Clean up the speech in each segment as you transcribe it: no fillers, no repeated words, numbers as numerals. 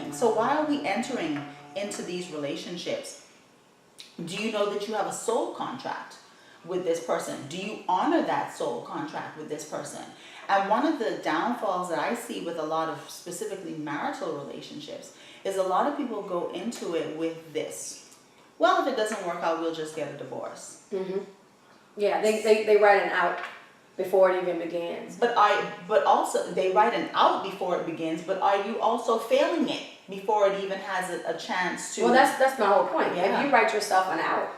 doing. So why are we entering into these relationships? Do you know that you have a soul contract with this person? Do you honor that soul contract with this person? And one of the downfalls that I see with a lot of specifically marital relationships is a lot of people go into it with this. Well, if it doesn't work out, we'll just get a divorce. Mm-hmm. Yeah, they write an out before it even begins. But also they write an out before it begins. But are you also failing it before it even has a chance to? Well, that's my whole point. Yeah. If you write yourself an out,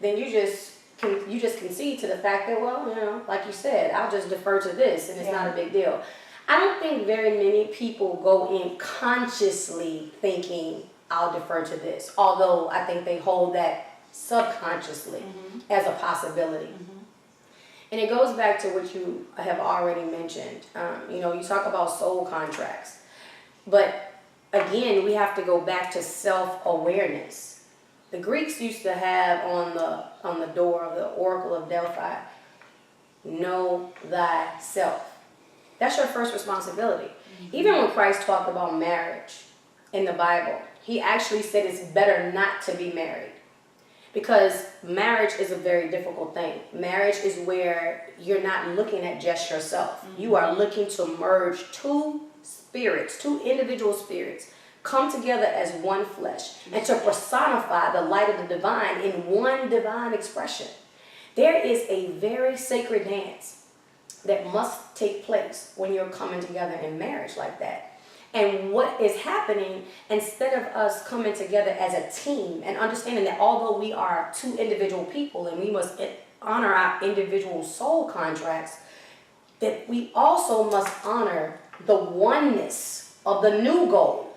then you just concede to the fact that, well, you know, like you said, I'll just defer to this, and it's not a big deal. I don't think very many people go in consciously thinking, I'll defer to this, although I think they hold that subconsciously as a possibility. And it goes back to what you have already mentioned. You know, you talk about soul contracts, but again, we have to go back to self-awareness. The Greeks used to have on the door of the Oracle of Delphi, know thyself. That's your first responsibility. Even when Christ talked about marriage in the Bible, he actually said it's better not to be married, because marriage is a very difficult thing. Marriage is where you're not looking at just yourself. You are looking to merge two spirits, two individual spirits, come together as one flesh, and to personify the light of the divine in one divine expression. There is a very sacred dance that must take place when you're coming together in marriage like that. And what is happening, instead of us coming together as a team and understanding that although we are two individual people and we must honor our individual soul contracts, that we also must honor the oneness of the new goal.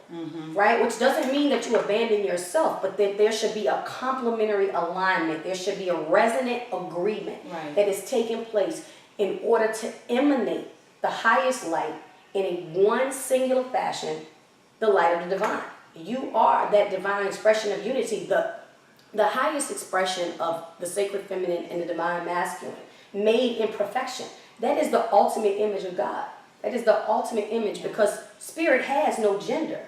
Right? Which doesn't mean that you abandon yourself, but that there should be a complementary alignment. There should be a resonant agreement that is taking place in order to emanate the highest light in a one singular fashion, the light of the divine. You are that divine expression of unity, the highest expression of the sacred feminine and the divine masculine, made in perfection. That is the ultimate image of God. That is the ultimate image, because spirit has no gender.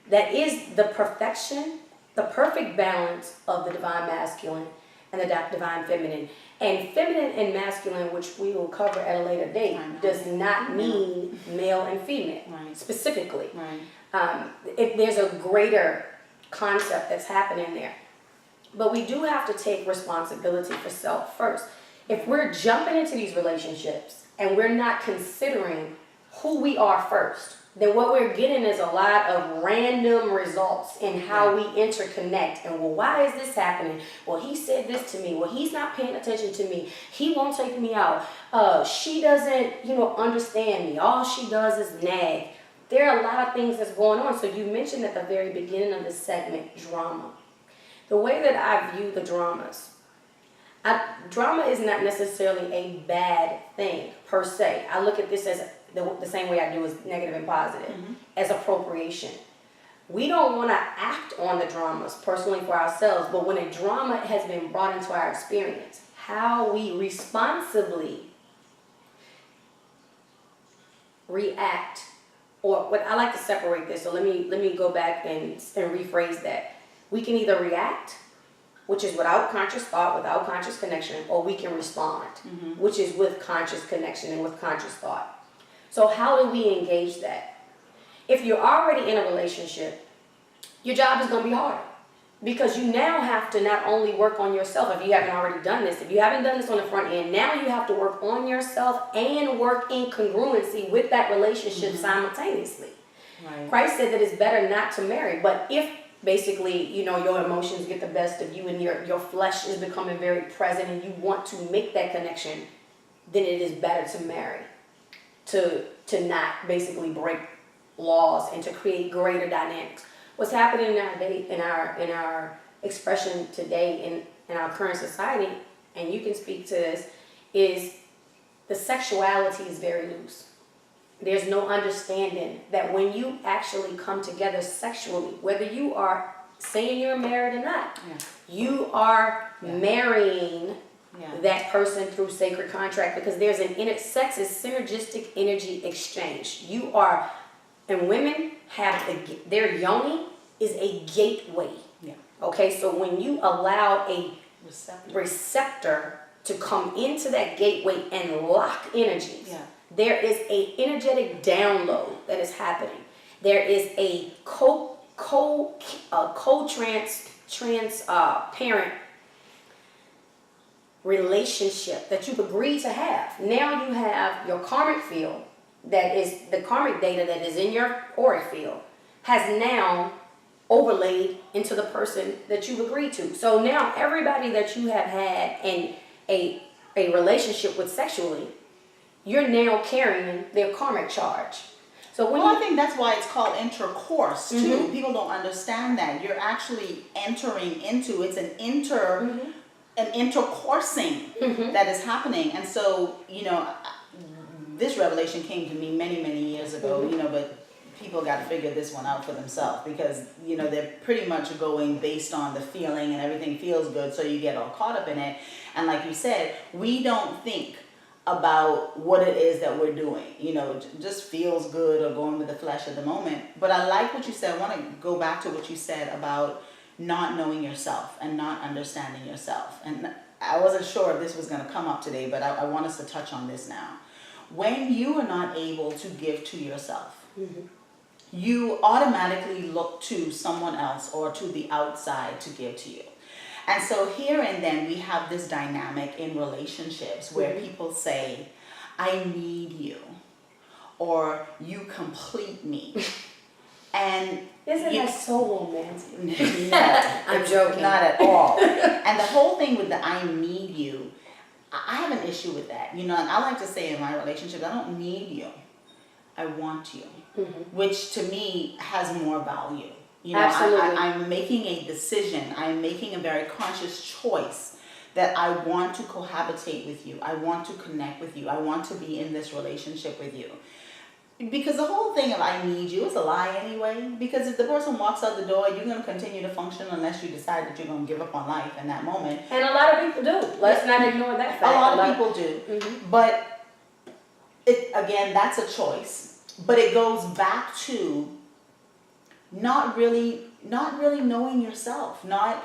That is the perfection, the perfect balance of the divine masculine and the divine feminine. And feminine and masculine, which we will cover at a later date, does not mean male and female specifically. There's a greater concept that's happening there. But we do have to take responsibility for self first. If we're jumping into these relationships and we're not considering who we are first, then what we're getting is a lot of random results in how we interconnect. And, well, why is this happening? Well, he said this to me. Well, he's not paying attention to me. He won't take me out. She doesn't, understand me. All she does is nag. There are a lot of things that's going on. So you mentioned at the very beginning of this segment, drama. The way that I view the dramas, drama is not necessarily a bad thing per se. I look at this as the same way I do as negative and positive, as appropriation. We don't want to act on the dramas personally for ourselves, but when a drama has been brought into our experience, how we responsibly react, or what I like to separate this, so let me go back and rephrase that. We can either react, which is without conscious thought, without conscious connection, or we can respond, which is with conscious connection and with conscious thought. So how do we engage that? If you're already in a relationship, your job is going to be harder, because you now have to not only work on yourself, if you haven't already done this, if you haven't done this on the front end, now you have to work on yourself and work in congruency with that relationship simultaneously. Christ said that it's better not to marry, but if basically, your emotions get the best of you and your flesh is becoming very present and you want to make that connection, then it is better to marry. To not basically break laws and to create greater dynamics. What's happening in our expression today in our current society, and you can speak to this, is the sexuality is very loose. There's no understanding that when you actually come together sexually, whether you are saying you're married or not, you are marrying that person through sacred contract, because there's sex is synergistic energy exchange. You are And women have their yoni is a gateway. Yeah. Okay, so when you allow a Receptor. to come into that gateway and lock energies, Yeah. there is a energetic download that is happening. There is a transparent relationship that you've agreed to have. Now you have your karmic field, that is the karmic data that is in your auric field, has now overlaid into the person that you've agreed to. So now everybody that you have had in a relationship with sexually, you're now carrying their karmic charge. So when I think that's why it's called intercourse too. Mm-hmm. People don't understand that. You're actually entering into, it's an intercoursing that is happening. And so, this revelation came to me many, many years ago, but people got to figure this one out for themselves because, they're pretty much going based on the feeling and everything feels good. So you get all caught up in it. And like you said, we don't think about what it is that we're doing. It just feels good or going with the flesh at the moment. But I like what you said. I want to go back to what you said about not knowing yourself and not understanding yourself. And I wasn't sure if this was going to come up today, but I want us to touch on this now. When you are not able to give to yourself, you automatically look to someone else or to the outside to give to you. And so here and then we have this dynamic in relationships where people say, I need you, or you complete me. And isn't that so romantic? No, I'm joking. Not at all. And the whole thing with the I need you, I have an issue with that. And I like to say in my relationships, I don't need you. I want you, which to me has more value. Absolutely. I'm making a decision. I'm making a very conscious choice that I want to cohabitate with you. I want to connect with you. I want to be in this relationship with you. Because the whole thing of I need you is a lie anyway. Because if the person walks out the door, you're going to continue to function unless you decide that you're going to give up on life in that moment. And a lot of people do. Let's not ignore that fact. A lot of people do. But again, that's a choice. But it goes back to not really knowing yourself, not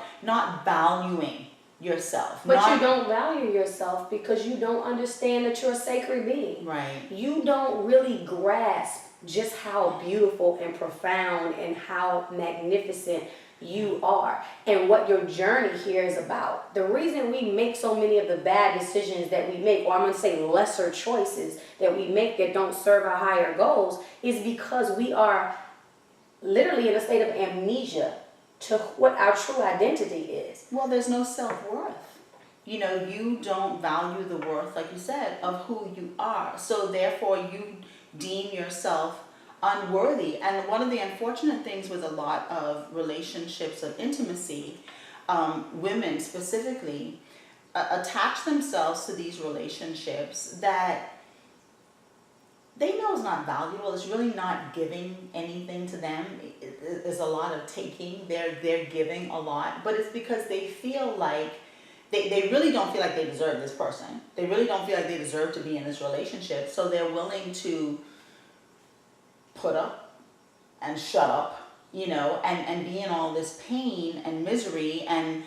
valuing yourself. But you don't value yourself because you don't understand that you're a sacred being. Right. You don't really grasp just how beautiful and profound and how magnificent you are and what your journey here is about. The reason we make so many of the bad decisions that we make, or I'm going to say lesser choices that we make that don't serve our higher goals, is because we are literally in a state of amnesia to what our true identity is. Well, there's no self-worth. You don't value the worth, like you said, of who you are. So therefore you deem yourself unworthy. And one of the unfortunate things with a lot of relationships of intimacy, women specifically, attach themselves to these relationships that they know is not valuable. It's really not giving anything to them. There's a lot of taking. They're giving a lot, but it's because they feel like they really don't feel like they deserve this person. They really don't feel like they deserve to be in this relationship. So they're willing to put up and shut up, and be in all this pain and misery and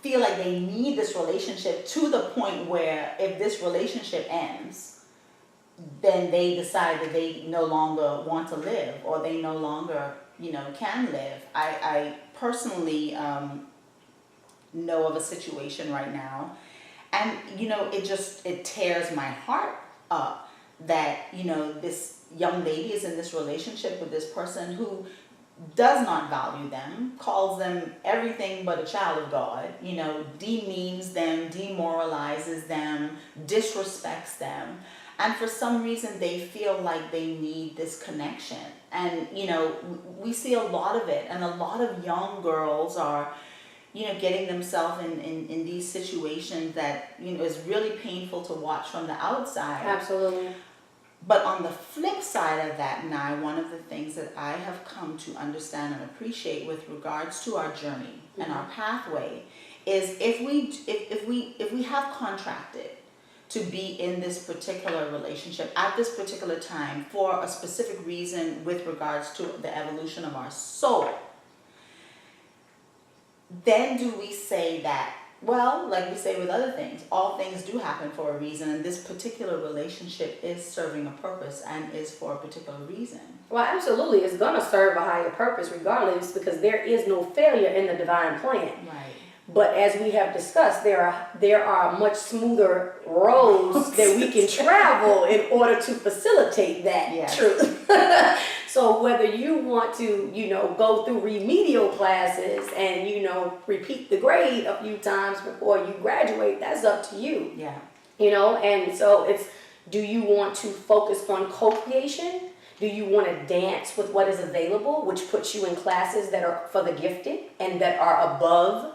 feel like they need this relationship to the point where if this relationship ends, then they decide that they no longer want to live or they no longer, can live. I personally know of a situation right now, and, it tears my heart up that, this young lady is in this relationship with this person who does not value them, calls them everything but a child of God, demeans them, demoralizes them, disrespects them. And for some reason, they feel like they need this connection. And, we see a lot of it. And a lot of young girls are, getting themselves in these situations that, is really painful to watch from the outside. Absolutely. But on the flip side of that, Nye, one of the things that I have come to understand and appreciate with regards to our journey and our pathway is if we have contracted to be in this particular relationship at this particular time for a specific reason with regards to the evolution of our soul, then do we say that, well, like we say with other things, all things do happen for a reason, and this particular relationship is serving a purpose and is for a particular reason? Well, absolutely. It's going to serve a higher purpose regardless, because there is no failure in the divine plan. Right. But as we have discussed, there are much smoother roads that we can travel in order to facilitate that truth. So whether you want to, go through remedial classes and, repeat the grade a few times before you graduate, that's up to you. Yeah. And so it's, do you want to focus on co-creation? Do you want to dance with what is available, which puts you in classes that are for the gifted and that are above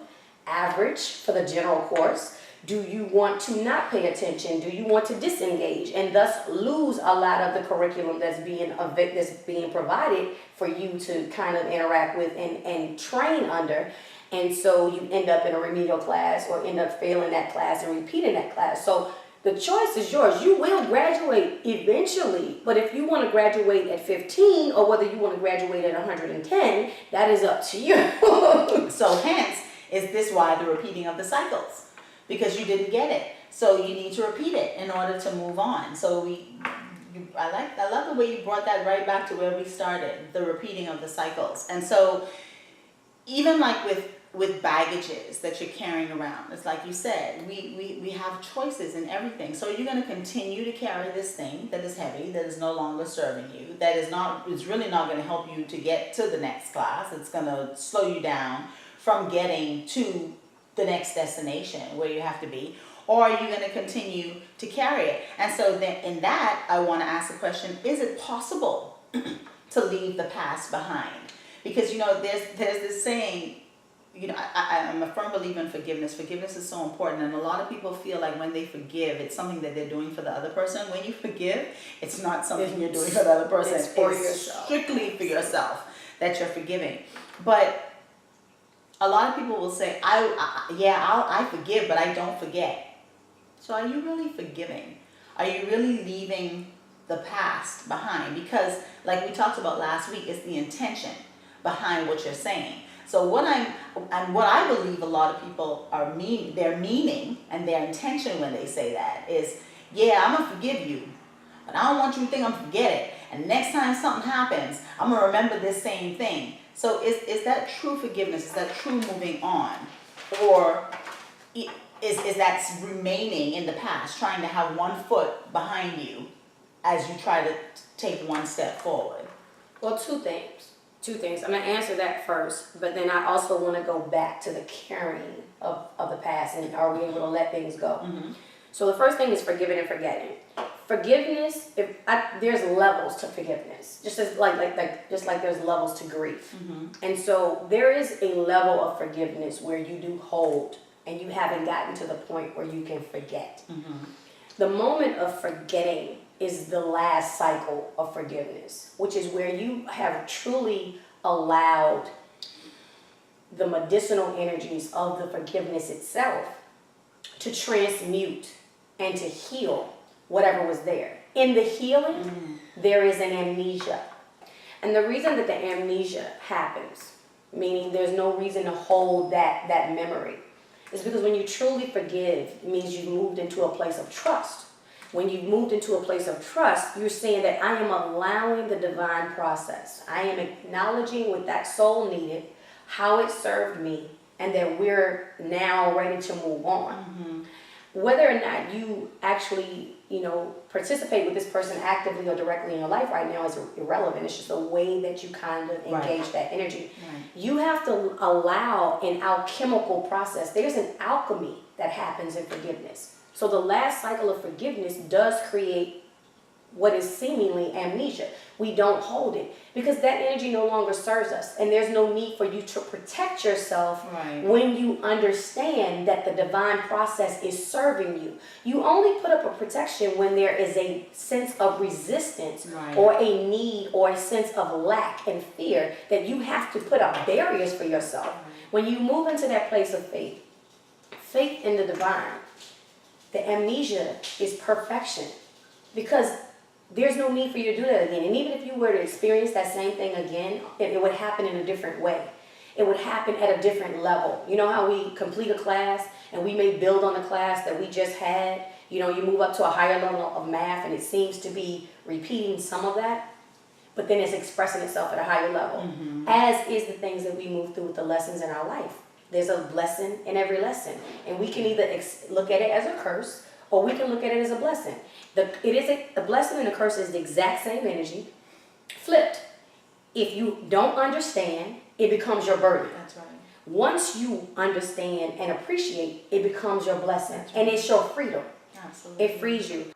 average for the general course? Do you want to not pay attention? Do you want to disengage and thus lose a lot of the curriculum that's being provided for you to kind of interact with and train under? And so you end up in a remedial class or end up failing that class and repeating that class. So the choice is yours. You will graduate eventually, but if you want to graduate at 15 or whether you want to graduate at 110, that is up to you. So hence, is this why the repeating of the cycles? Because you didn't get it. So you need to repeat it in order to move on. So I love the way you brought that right back to where we started, the repeating of the cycles. And so even like with baggages that you're carrying around, it's like you said, we have choices in everything. So you're going to continue to carry this thing that is heavy, that is no longer serving you, that is really not going to help you to get to the next class. It's going to slow you down from getting to the next destination where you have to be, or are you going to continue to carry it? And so then in that, I want to ask the question, is it possible to leave the past behind? Because, there's this saying, I'm a firm believer in forgiveness. Forgiveness is so important, and a lot of people feel like when they forgive, it's something that they're doing for the other person. When you forgive, it's not something you're doing for the other person. It's for yourself. Strictly for yourself that you're forgiving. But a lot of people will say, I forgive, but I don't forget. So are you really forgiving? Are you really leaving the past behind? Because like we talked about last week, it's the intention behind what you're saying. So what I believe a lot of people their meaning and their intention when they say that is, I'm going to forgive you, but I don't want you to think I'm going to forget it. And next time something happens, I'm going to remember this same thing. So is that true forgiveness? Is that true moving on? Or is that remaining in the past, trying to have one foot behind you as you try to take one step forward? Well, two things. I'm going to answer that first, but then I also want to go back to the carrying of the past, and are we able to let things go? Mm-hmm. So the first thing is forgiving and forgetting. Forgiveness, there's levels to forgiveness, just like there's levels to grief. Mm-hmm. And so there is a level of forgiveness where you do hold and you haven't gotten to the point where you can forget. Mm-hmm. The moment of forgetting is the last cycle of forgiveness, which is where you have truly allowed the medicinal energies of the forgiveness itself to transmute and to heal whatever was there. In the healing, there is an amnesia. And the reason that the amnesia happens, meaning there's no reason to hold that memory, is because when you truly forgive, it means you've moved into a place of trust. When you've moved into a place of trust, you're saying that I am allowing the divine process. I am acknowledging what that soul needed, how it served me, and that we're now ready to move on. Mm-hmm. Whether or not you actually, participate with this person actively or directly in your life right now is irrelevant. It's just the way that you kind of engage that energy. Right. You have to allow an alchemical process. There's an alchemy that happens in forgiveness. So the last cycle of forgiveness does create what is seemingly amnesia. We don't hold it because that energy no longer serves us, and there's no need for you to protect yourself when you understand that the divine process is serving you. You only put up a protection when there is a sense of resistance or a need or a sense of lack and fear that you have to put up barriers for yourself. When you move into that place of faith in the divine, The amnesia is perfection, because there's no need for you to do that again. And even if you were to experience that same thing again, it would happen in a different way. It would happen at a different level. You know how we complete a class and we may build on the class that we just had? You know, you move up to a higher level of math and it seems to be repeating some of that, but then it's expressing itself at a higher level. As is the things that we move through with the lessons in our life. There's a lesson in every lesson. And we can either look at it as a curse, or we can look at it as a blessing. A blessing and a curse is the exact same energy, flipped. If you don't understand, it becomes your burden. That's right. Once you understand and appreciate, it becomes your blessing. And it's your freedom. Absolutely. It frees you.